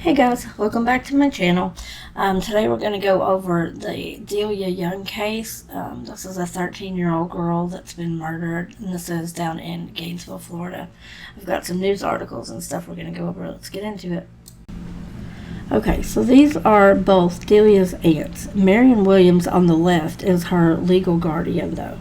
Hey guys, welcome back to my channel. Today we're going to go over the Delia Young case. This is a 13-year-old girl that's been murdered, and this is down in Gainesville, Florida. I've got some news articles and stuff we're going to go over. Let's get into it. Okay, so these are both Delia's aunts. Marion Williams on the left is her legal guardian, though.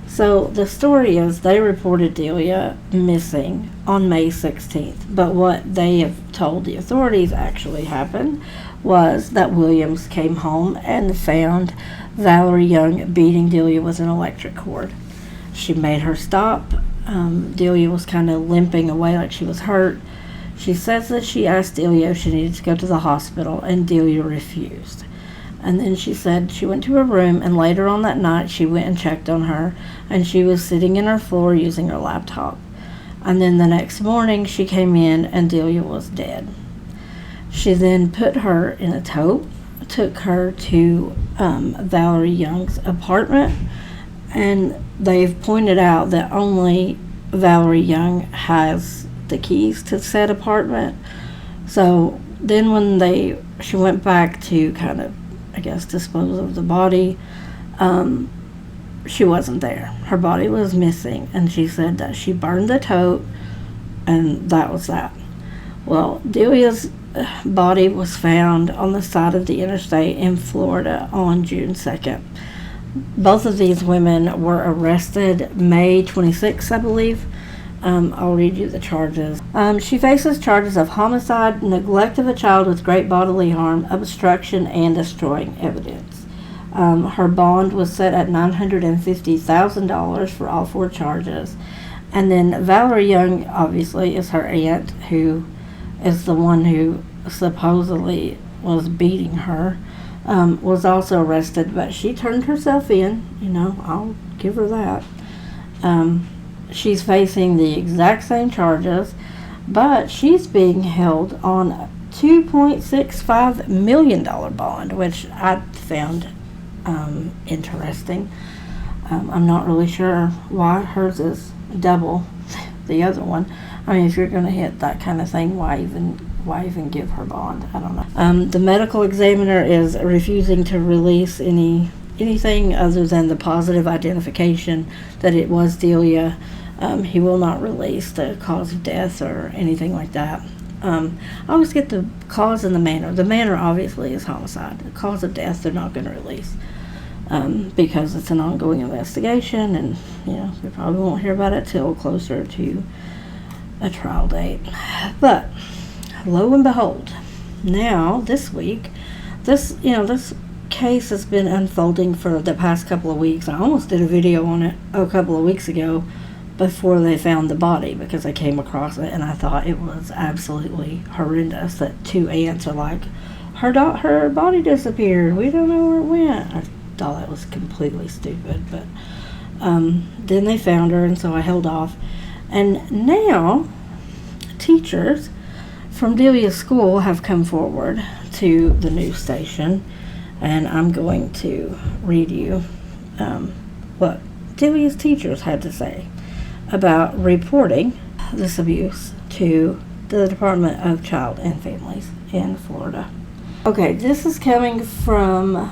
So the story is they reported Delia missing on May 16th, but what they have told the authorities actually happened was that Williams came home and found Valerie Young beating Delia with an electric cord. She made her stop. Delia was kind of limping away like she was hurt. She says that she asked Delia if she needed to go to the hospital, and Delia refused. And then she said she went to her room, and later on that night she went and checked on her, and she was sitting in her floor using her laptop. And then the next morning she came in and Delia was dead. She then put her in a tote, took her to Valerie Young's apartment, and they've pointed out that only Valerie Young has the keys to said apartment. So then when she went back to kind of, I guess, dispose of the body, she wasn't there. Her body was missing, and she said that she burned the tote, and that was that. Well, Delia's body was found on the side of the interstate in Florida on June 2nd. Both of these women were arrested May 26th, I believe. I'll read you the charges. She faces charges of homicide, neglect of a child with great bodily harm, obstruction, and destroying evidence. Her bond was set at $950,000 for all four charges. And then Valerie Young, obviously, is her aunt, who is the one who supposedly was beating her, was also arrested, but she turned herself in. I'll give her that. She's facing the exact same charges, but she's being held on a $2.65 million bond, which I found interesting. I'm not really sure why hers is double the other one. I mean, if you're going to hit that kind of thing, why even give her bond? I don't know. The medical examiner is refusing to release anything other than the positive identification that it was Delia. He will not release the cause of death or anything like that. I always get the cause and the manner. The manner obviously is homicide. The cause of death they're not going to release because it's an ongoing investigation, and we probably won't hear about it till closer to a trial date. But lo and behold, now this week, this case has been unfolding for the past couple of weeks. I almost did a video on it a couple of weeks ago before they found the body, because I came across it and I thought it was absolutely horrendous that two aunts are like, her body disappeared, we don't know where it went. I thought that was completely stupid, but then they found her, and so I held off. And now teachers from Delia's school have come forward to the news station, and I'm going to read you what Delia's teachers had to say about reporting this abuse to the Department of Child and Families in Florida. Okay, this is coming from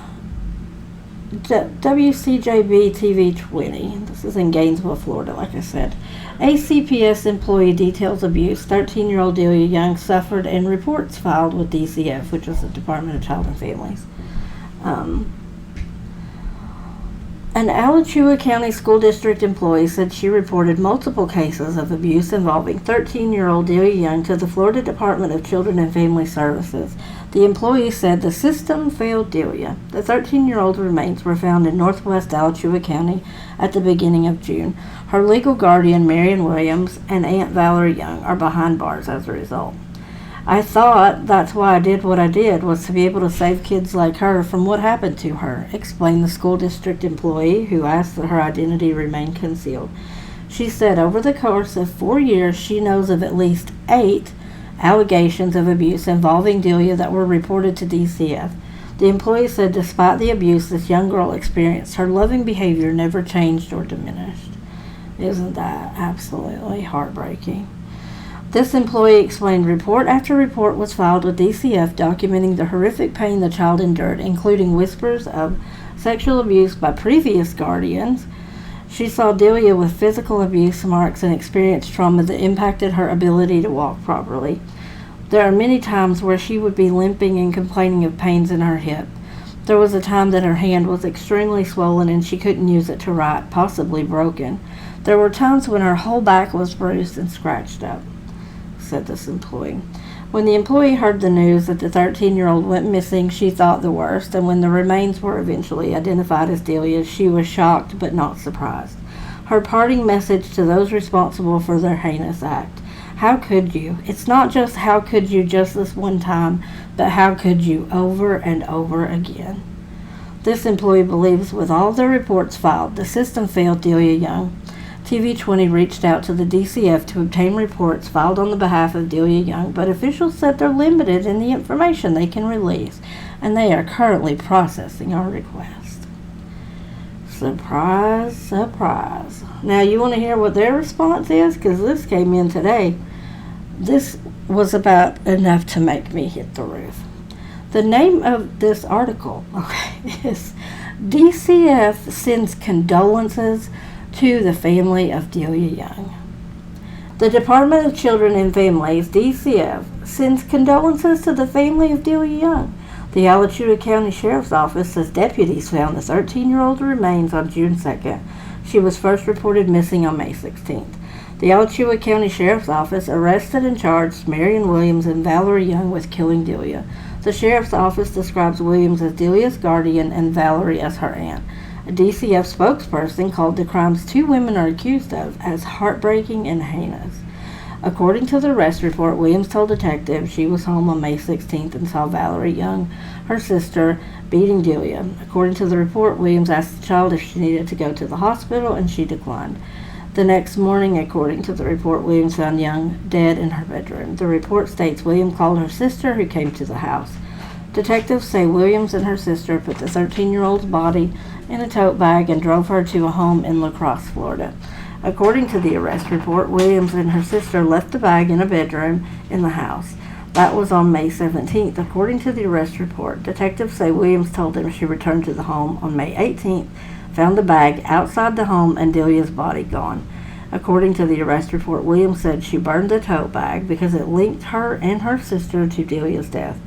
WCJB TV 20. This is in Gainesville, Florida, like I said. ACPS employee details abuse. 13-year-old Delia Young suffered, and reports filed with DCF, which is the Department of Child and Families. An Alachua County School District employee said she reported multiple cases of abuse involving 13-year-old Delia Young to the Florida Department of Children and Family Services. The employee said the system failed Delia. The 13-year-old remains were found in northwest Alachua County at the beginning of June. Her legal guardian, Marion Williams, and Aunt Valerie Young are behind bars as a result. I thought that's why I did what I did, was to be able to save kids like her from what happened to her, explained the school district employee, who asked that her identity remain concealed. She said over the course of 4 years, she knows of at least 8 allegations of abuse involving Delia that were reported to DCF. The employee said despite the abuse this young girl experienced, her loving behavior never changed or diminished. Isn't that absolutely heartbreaking? This employee explained report after report was filed with DCF documenting the horrific pain the child endured, including whispers of sexual abuse by previous guardians. She saw Delia with physical abuse marks and experienced trauma that impacted her ability to walk properly. There are many times where she would be limping and complaining of pains in her hip. There was a time that her hand was extremely swollen and she couldn't use it to write, possibly broken. There were times when her whole back was bruised and scratched up, said this employee. When the employee heard the news that the 13-year-old went missing, she thought the worst, and when the remains were eventually identified as Delia's, she was shocked but not surprised. Her parting message to those responsible for their heinous act: how could you? It's not just how could you just this one time, but how could you over and over again? This employee believes with all the reports filed, the system failed Delia Young. TV20 reached out to the DCF to obtain reports filed on the behalf of Delia Young, but officials said they're limited in the information they can release, and they are currently processing our request. Surprise, surprise. Now, you want to hear what their response is? Because this came in today. This was about enough to make me hit the roof. The name of this article, is DCF sends condolences to the family of Delia Young. The Department of Children and Families, DCF, sends condolences to the family of Delia Young. The Alachua County Sheriff's Office says deputies found the 13-year-old remains on June 2nd. She was first reported missing on May 16th. The Alachua County Sheriff's Office arrested and charged Marion Williams and Valerie Young with killing Delia. The Sheriff's Office describes Williams as Delia's guardian and Valerie as her aunt. A DCF spokesperson called the crimes two women are accused of as heartbreaking and heinous. According to the arrest report, Williams told detectives she was home on May 16th and saw Valerie Young, her sister, beating Delia. According to the report, Williams asked the child if she needed to go to the hospital, and she declined. The next morning, according to the report, Williams found Young dead in her bedroom. The report states Williams called her sister, who came to the house. Detectives say Williams and her sister put the 13-year-old's body in a tote bag and drove her to a home in La Crosse, Florida. According to the arrest report, Williams and her sister left the bag in a bedroom in the house. That was on May 17th. According to the arrest report, detectives say Williams told them she returned to the home on May 18th, found the bag outside the home, and Delia's body gone. According to the arrest report, Williams said she burned the tote bag because it linked her and her sister to Delia's death.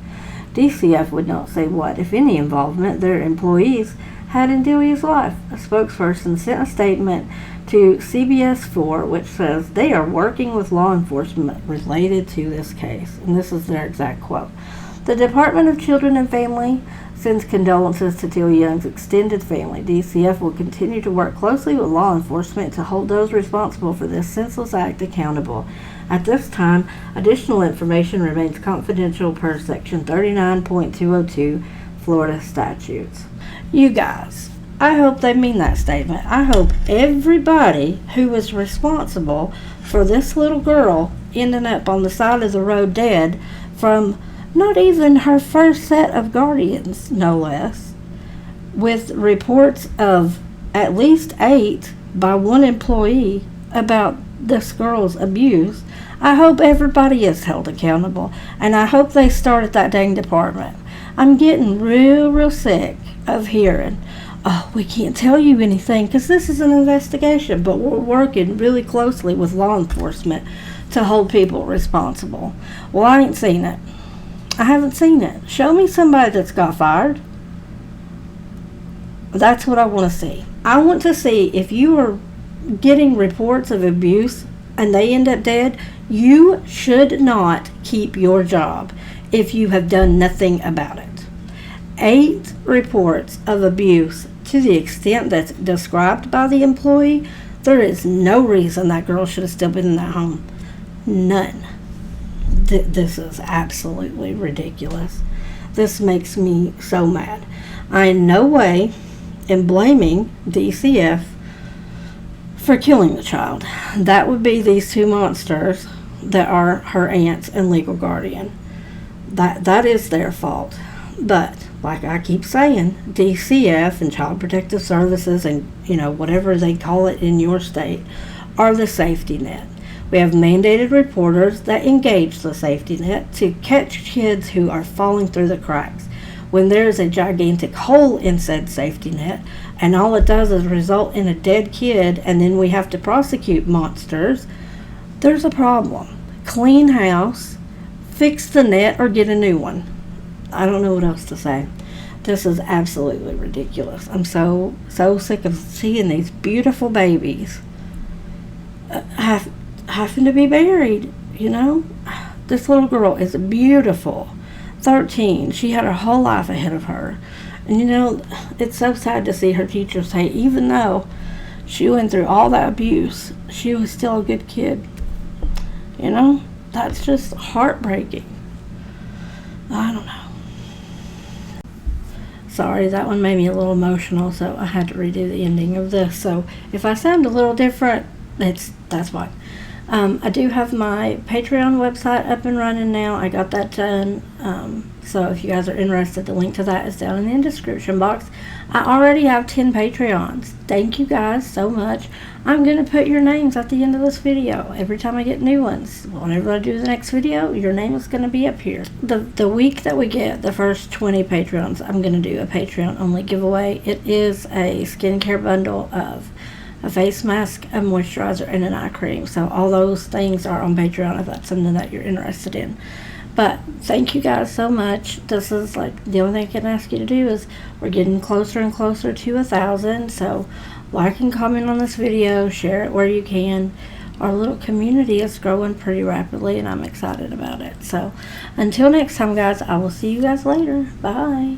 DCF would not say what, if any, involvement their employees had in Delia's life. A spokesperson sent a statement to CBS4 which says they are working with law enforcement related to this case. And this is their exact quote. The Department of Children and Family sends condolences to Delia Young's extended family. DCF will continue to work closely with law enforcement to hold those responsible for this senseless act accountable. At this time, additional information remains confidential per Section 39.202 Florida statutes. You guys, I hope they mean that statement. I hope everybody who was responsible for this little girl ending up on the side of the road dead from not even her first set of guardians, no less, with reports of at least 8 by one employee about this girl's abuse. I hope everybody is held accountable, and I hope they start at that dang department. I'm getting real sick of hearing, oh, we can't tell you anything because this is an investigation, but we're working really closely with law enforcement to hold people responsible. Well, I ain't seen it. I haven't seen it. Show me somebody that's got fired. That's what I want to see. I want to see if you are getting reports of abuse and they end up dead, you should not keep your job if you have done nothing about it. 8 reports of abuse to the extent that's described by the employee, there is no reason that girl should have still been in that home. None. This is absolutely ridiculous. This makes me so mad. I in no way am blaming DCF for killing the child. That would be these 2 monsters that are her aunts and legal guardian. That is their fault. But like I keep saying, DCF and Child Protective Services and whatever they call it in your state are the safety net. We have mandated reporters that engage the safety net to catch kids who are falling through the cracks. When there is a gigantic hole in said safety net, and all it does is result in a dead kid, and then we have to prosecute monsters, there's a problem. Clean house, fix the net, or get a new one. I don't know what else to say. This is absolutely ridiculous. I'm so sick of seeing these beautiful babies having to be buried, you know? This little girl is beautiful. 13. She had her whole life ahead of her. And you know, it's so sad to see her teacher say, even though she went through all that abuse, she was still a good kid. You know? That's just heartbreaking. I don't know. Sorry, that one made me a little emotional, so I had to redo the ending of this. So if I sound a little different, that's why. I do have my Patreon website up and running now. I got that done. So if you guys are interested, the link to that is down in the description box. I already have 10 Patreons. Thank you guys so much. I'm going to put your names at the end of this video every time I get new ones. Whenever I do the next video, your name is going to be up here. The week that we get the first 20 Patreons, I'm going to do a Patreon only giveaway. It is a skincare bundle of a face mask, a moisturizer, and an eye cream. So all those things are on Patreon if that's something that you're interested in. But thank you guys so much. This is like the only thing I can ask you to do is we're getting closer and closer to 1,000. So like and comment on this video, share it where you can. Our little community is growing pretty rapidly and I'm excited about it. So until next time guys, I will see you guys later. Bye.